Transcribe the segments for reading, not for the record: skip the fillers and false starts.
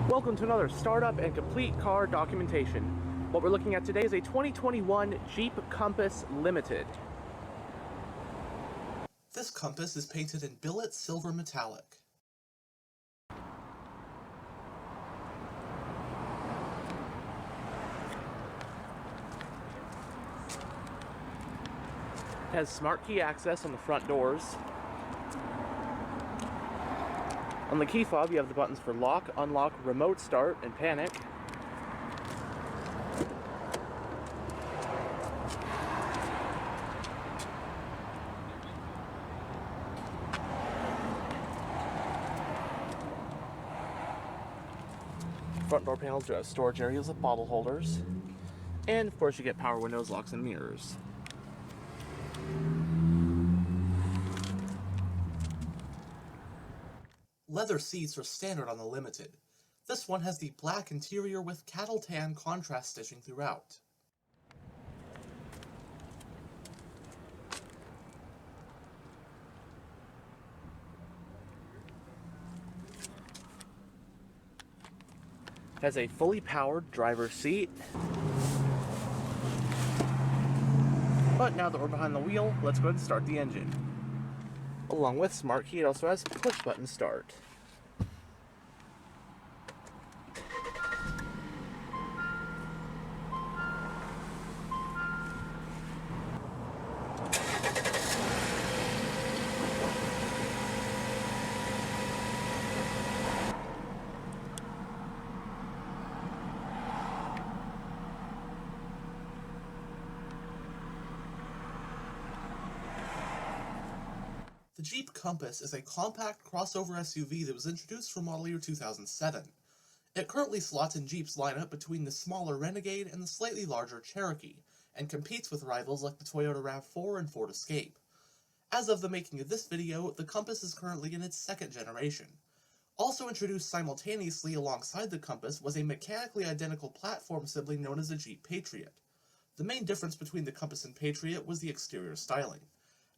Welcome to another startup and complete car documentation. What we're looking at today is a 2021 Jeep Compass Limited. This Compass is painted in billet silver metallic. It has smart key access on the front doors. On the key fob, you have the buttons for lock, unlock, remote start, and panic. Front door panels do have storage areas with bottle holders. And of course you get power windows, locks, and mirrors. Leather seats are standard on the Limited. This one has the black interior with cattle tan contrast stitching throughout. It has a fully powered driver's seat. But now that we're behind the wheel, let's go ahead and start the engine. Along with smart key, it also has push button start. The Jeep Compass is a compact crossover SUV that was introduced for model year 2007. It currently slots in Jeep's lineup between the smaller Renegade and the slightly larger Cherokee, and competes with rivals like the Toyota RAV4 and Ford Escape. As of the making of this video, the Compass is currently in its second generation. Also introduced simultaneously alongside the Compass was a mechanically identical platform sibling known as the Jeep Patriot. The main difference between the Compass and Patriot was the exterior styling.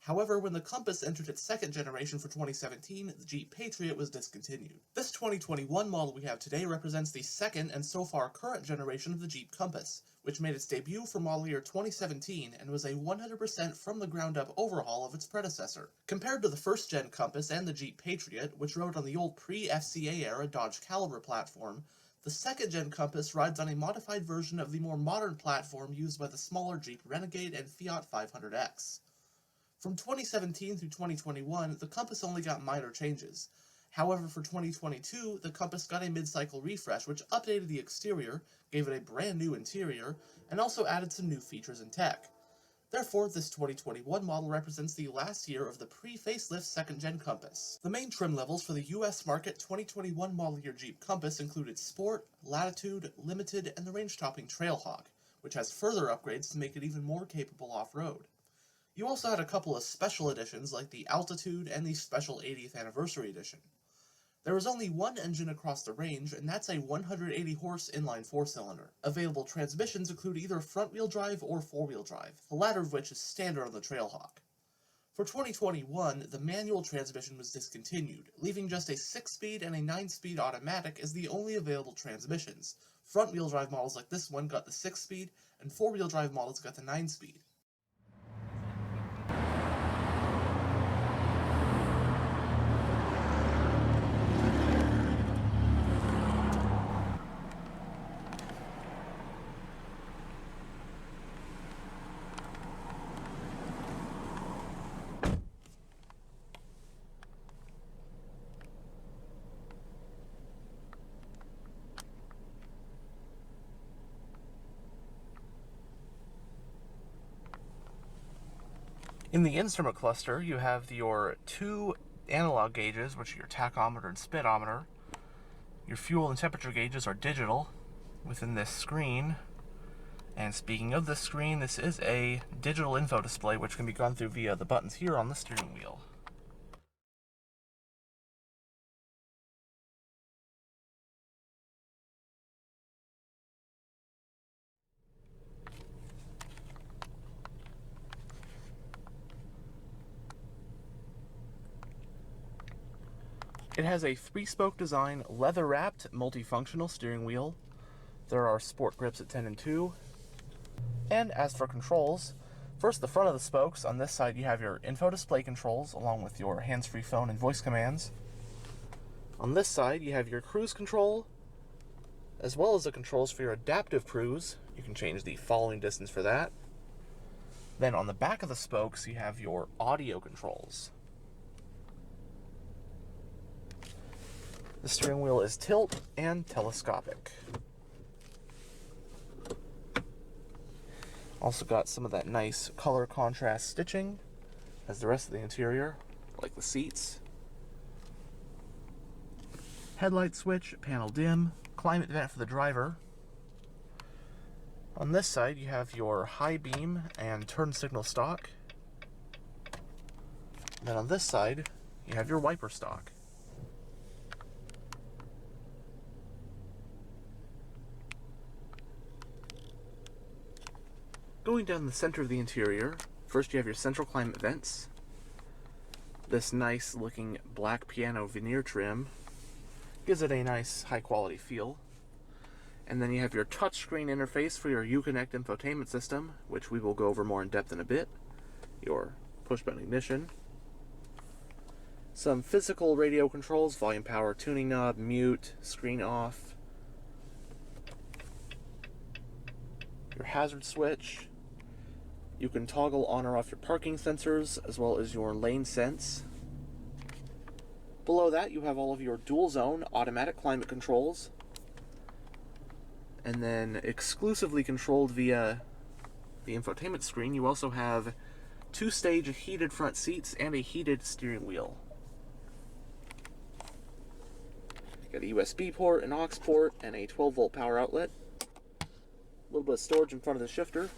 However, when the Compass entered its second generation for 2017, the Jeep Patriot was discontinued. This 2021 model we have today represents the second and so far current generation of the Jeep Compass, which made its debut for model year 2017 and was a 100% from the ground up overhaul of its predecessor. Compared to the first gen Compass and the Jeep Patriot, which rode on the old pre-FCA era Dodge Caliber platform, the second gen Compass rides on a modified version of the more modern platform used by the smaller Jeep Renegade and Fiat 500X. From 2017 through 2021, the Compass only got minor changes. However, for 2022, the Compass got a mid-cycle refresh which updated the exterior, gave it a brand new interior, and also added some new features and tech. Therefore, this 2021 model represents the last year of the pre-facelift second-gen Compass. The main trim levels for the US market 2021 model year Jeep Compass included Sport, Latitude, Limited, and the range-topping Trailhawk, which has further upgrades to make it even more capable off-road. You also had a couple of special editions like the Altitude and the Special 80th Anniversary Edition. There is only one engine across the range, and that's a 180-horse inline-four cylinder. Available transmissions include either front-wheel drive or four-wheel drive, the latter of which is standard on the Trailhawk. For 2021, the manual transmission was discontinued, leaving just a 6-speed and a 9-speed automatic as the only available transmissions. Front-wheel drive models like this one got the 6-speed, and four-wheel drive models got the 9-speed. In the instrument cluster, you have your two analog gauges, which are your tachometer and speedometer. Your fuel and temperature gauges are digital within this screen. And speaking of this screen, this is a digital info display which can be gone through via the buttons here on the steering wheel. It has a 3-spoke design, leather-wrapped, multifunctional steering wheel. There are sport grips at 10 and 2. And as for controls, first the front of the spokes. On this side you have your info display controls along with your hands-free phone and voice commands. On this side you have your cruise control, as well as the controls for your adaptive cruise. You can change the following distance for that. Then on the back of the spokes you have your audio controls. The steering wheel is tilt and telescopic. Also got some of that nice color contrast stitching as the rest of the interior, like the seats. Headlight switch, panel dim, climate vent for the driver. On this side you have your high beam and turn signal stalk. Then on this side you have your wiper stalk. Going down the center of the interior, first you have your central climate vents. This nice looking black piano veneer trim gives it a nice high quality feel. And then you have your touchscreen interface for your UConnect infotainment system, which we will go over more in depth in a bit. Your push button ignition. Some physical radio controls, volume, power, tuning knob, mute, screen off. Your hazard switch. You can toggle on or off your parking sensors, as well as your lane sense. Below that, you have all of your dual zone automatic climate controls. And then exclusively controlled via the infotainment screen, you also have 2-stage heated front seats and a heated steering wheel. You got a USB port, an aux port, and a 12-volt power outlet. A little bit of storage in front of the shifter.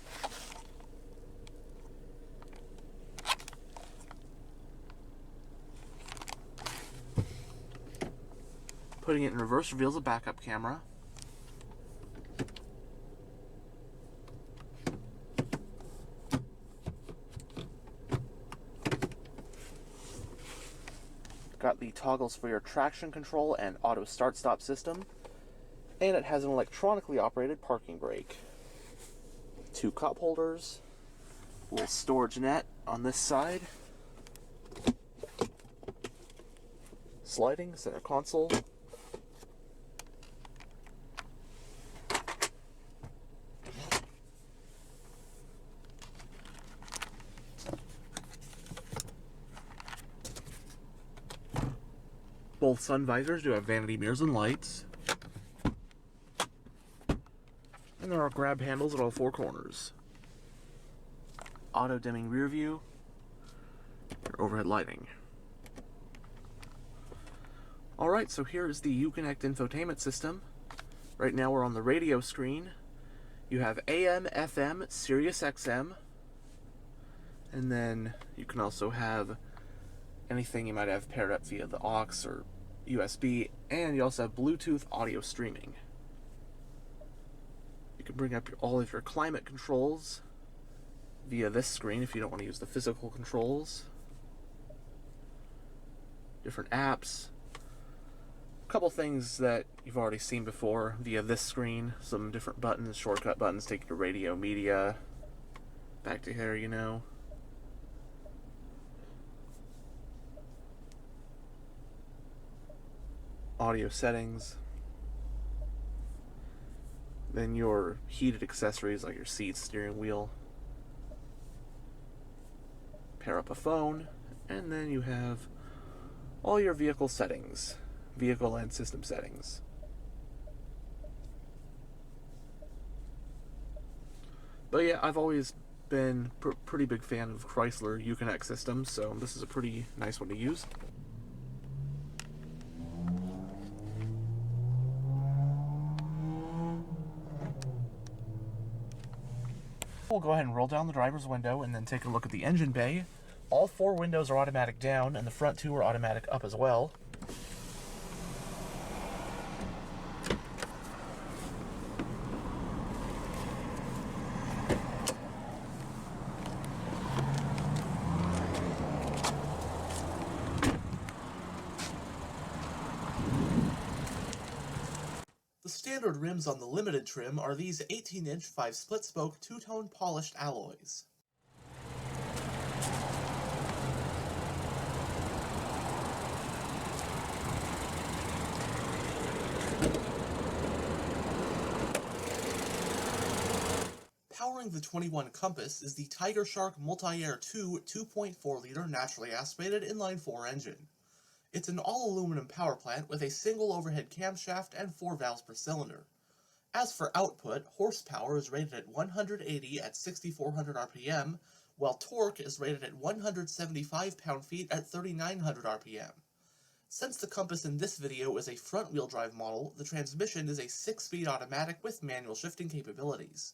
Putting it in reverse reveals a backup camera. Got the toggles for your traction control and auto start-stop system. And it has an electronically operated parking brake. 2 cup holders. A little storage net on this side. Sliding center console. Both sun visors do have vanity mirrors and lights. And there are grab handles at all 4 corners. Auto dimming rear view. Your overhead lighting. Alright, so here is the UConnect infotainment system. Right now we're on the radio screen. You have AM, FM, Sirius XM. And then you can also have anything you might have paired up via the aux or USB, and you also have Bluetooth audio streaming. You can bring up all of your climate controls via this screen if you don't want to use the physical controls. Different apps. A couple things that you've already seen before via this screen. Some different buttons, shortcut buttons, take you to radio, media, back to here, you know. Audio settings, then your heated accessories like your seats, steering wheel, pair up a phone, and then you have all your vehicle settings, vehicle and system settings. But yeah, I've always been pretty big fan of Chrysler UConnect systems, so this is a pretty nice one to use. We'll go ahead and roll down the driver's window and then take a look at the engine bay. All 4 windows are automatic down, and the front 2 are automatic up as well. standard rims on the limited trim are these 18-inch 5-split-spoke two-tone polished alloys. Powering the 21 Compass is the Tiger Shark Multi-Air 2 2.4-liter naturally aspirated inline-four engine. It's an all-aluminum power plant with a single overhead camshaft and 4 valves per cylinder. As for output, horsepower is rated at 180 at 6,400 RPM, while torque is rated at 175 pound-feet at 3,900 RPM. Since the Compass in this video is a front-wheel drive model, the transmission is a 6-speed automatic with manual shifting capabilities.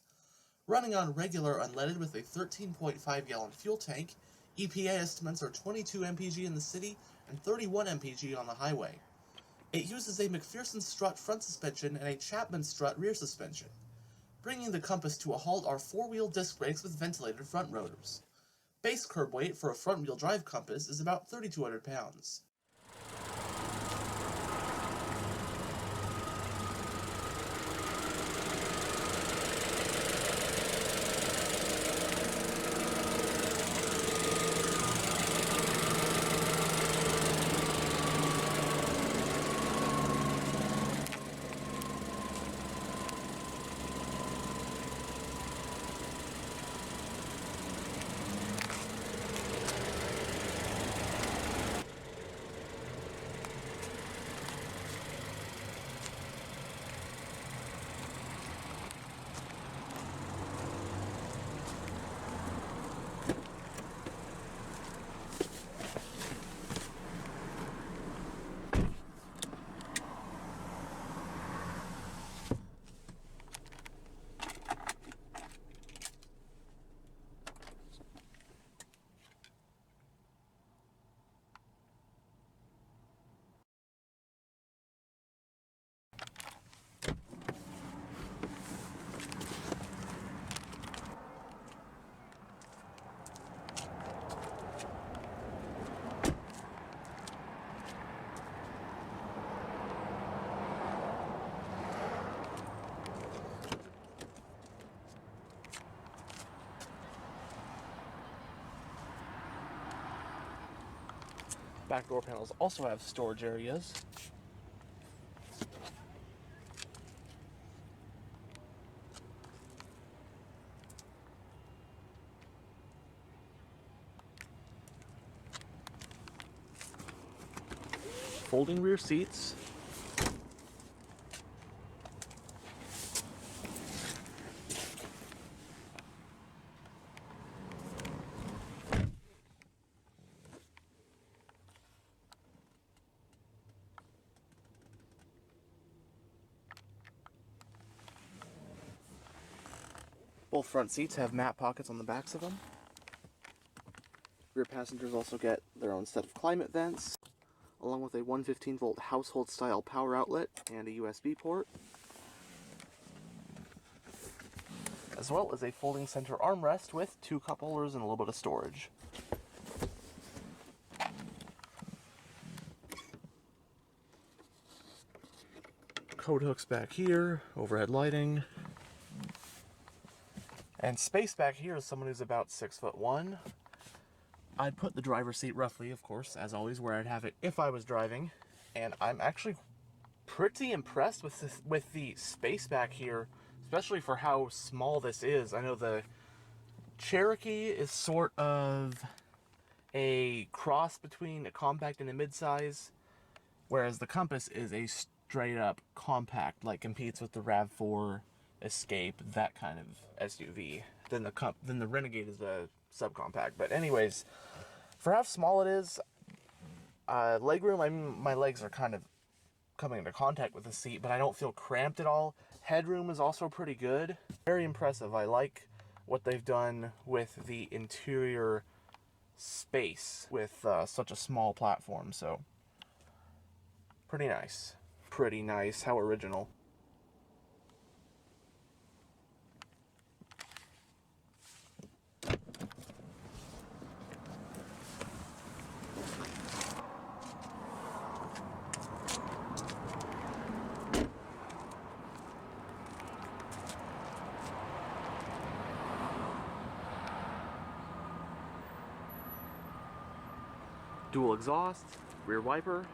Running on regular unleaded with a 13.5-gallon fuel tank, EPA estimates are 22 mpg in the city and 31 mpg on the highway. It uses a McPherson strut front suspension and a Chapman strut rear suspension. Bringing the Compass to a halt are 4-wheel disc brakes with ventilated front rotors. Base curb weight for a front-wheel drive Compass is about 3,200 pounds. Back door panels also have storage areas. Folding rear seats. Both front seats have mat pockets on the backs of them. Rear passengers also get their own set of climate vents, along with a 115-volt household-style power outlet and a USB port, as well as a folding center armrest with 2 cup holders and a little bit of storage. Coat hooks back here, overhead lighting. And space back here is someone who's about 6'1". I'd put the driver's seat roughly, of course, as always, where I'd have it if I was driving. And I'm actually pretty impressed with the space back here, especially for how small this is. I know the Cherokee is sort of a cross between a compact and a midsize, whereas the Compass is a straight-up compact, like competes with the RAV4, Escape, that kind of SUV. Then the Renegade is a subcompact. But anyways, for how small it is, legroom, I mean, my legs are kind of coming into contact with the seat, but I don't feel cramped at all. Headroom is also pretty good. Very impressive. I like what they've done with the interior space with such a small platform, so pretty nice. Pretty nice. How original. dual exhaust, rear wiper.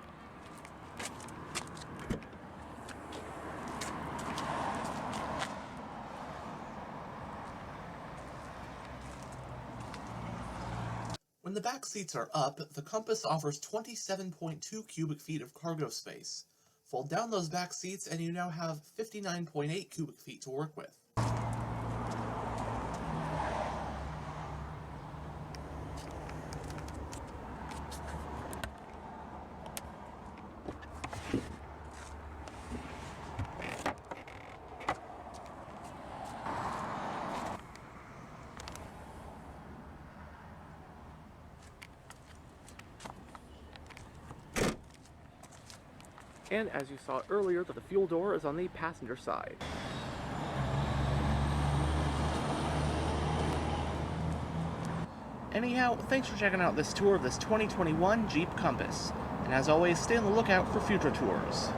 When the back seats are up, the Compass offers 27.2 cubic feet of cargo space. Fold down those back seats and you now have 59.8 cubic feet to work with. And as you saw earlier, the fuel door is on the passenger side. Anyhow, thanks for checking out this tour of this 2021 Jeep Compass. And as always, stay on the lookout for future tours.